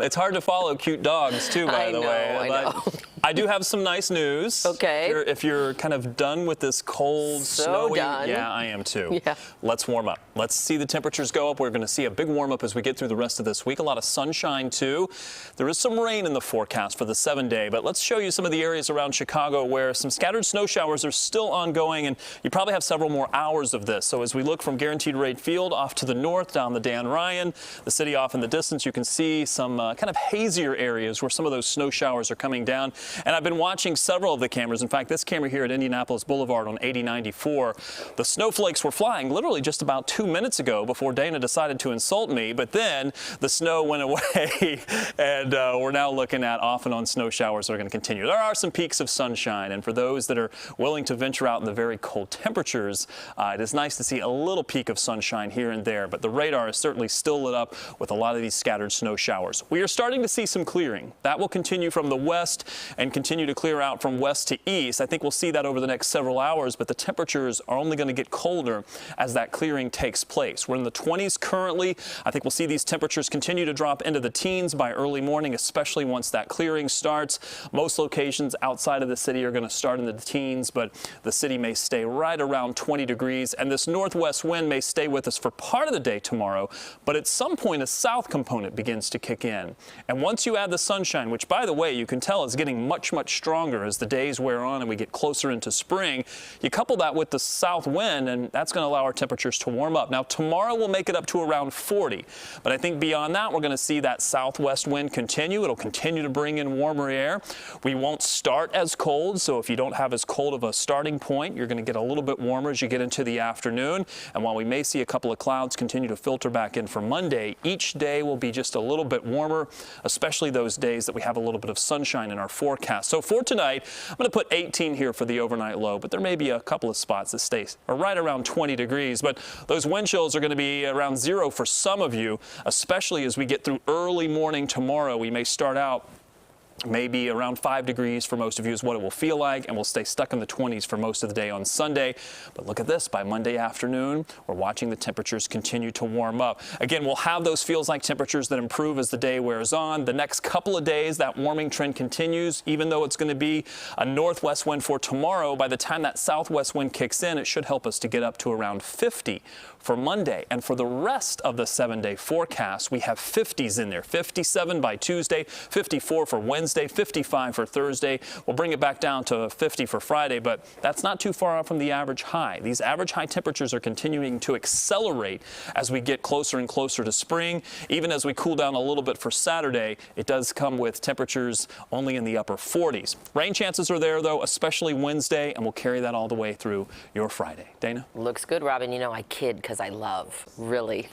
It's hard to follow cute dogs, too, by the way. I know. I do have some nice news. Okay. If you're kind of done with this cold, snowy. Done. Yeah, I am too. Yeah. Let's warm up. Let's see the temperatures go up. We're going to see a big warm up as we get through the rest of this week. A lot of sunshine too. There is some rain in the forecast for the 7-day, but let's show you some of the areas around Chicago where some scattered snow showers are still ongoing, and you probably have several more hours of this. So as we look from Guaranteed Rate Field off to the north, down the Dan Ryan, the city off in the distance, you can see some kind of hazier areas where some of those snow showers are coming down. And I've been watching several of the cameras. In fact, this camera here at Indianapolis Boulevard on 8094, the snowflakes were flying literally just about 2 minutes ago before Dana decided to insult me, but then the snow went away and we're now looking at off and on snow showers that are going to continue. There are some peaks of sunshine, and for those that are willing to venture out in the very cold temperatures, it is nice to see a little peak of sunshine here and there, but the radar is certainly still lit up with a lot of these scattered snow showers. We are starting to see some clearing. That will continue from the west and continue to clear out from west to east. I think we'll see that over the next several hours, but the temperatures are only going to get colder as that clearing takes place. We're in the 20s currently. I think we'll see these temperatures continue to drop into the teens by early morning, especially once that clearing starts. Most locations outside of the city are going to start in the teens, but the city may stay right around 20 degrees, and this northwest wind may stay with us for part of the day tomorrow, but at some point a south component begins to kick in. And once you add the sunshine, which by the way you can tell is getting much stronger as the days wear on and we get closer into spring, you couple that with the south wind, and that's going to allow our temperatures to warm up. Now tomorrow we'll make it up to around 40, but I think beyond that we're going to see that southwest wind continue. It'll continue to bring in warmer air. We won't start as cold, so if you don't have as cold of a starting point, you're going to get a little bit warmer as you get into the afternoon. And while we may see a couple of clouds continue to filter back in for Monday, each day will be just a little bit warmer, especially those days that we have a little bit of sunshine in our forecast. So for tonight, I'm going to put 18 here for the overnight low, but there may be a couple of spots that stay right around 20 degrees. But those wind chills are going to be around 0 for some of you, especially as we get through early morning tomorrow. We may start out maybe around 5 degrees for most of you is what it will feel like, and we'll stay stuck in the 20s for most of the day on Sunday. But look at this, by Monday afternoon, we're watching the temperatures continue to warm up. Again, we'll have those feels like temperatures that improve as the day wears on. The next couple of days, that warming trend continues, even though it's going to be a northwest wind for tomorrow. By the time that southwest wind kicks in, it should help us to get up to around 50 for Monday. And for the rest of the 7-day forecast, we have 50s in there. 57 by Tuesday, 54 for Wednesday, 55 for Thursday. We'll bring it back down to 50 for Friday, but that's not too far off from the average high. These average high temperatures are continuing to accelerate as we get closer and closer to spring. Even as we cool down a little bit for Saturday, it does come with temperatures only in the upper 40s. Rain chances are there, though, especially Wednesday, and we'll carry that all the way through your Friday. Dana? Looks good, Robin. You know, I kid because I love, really.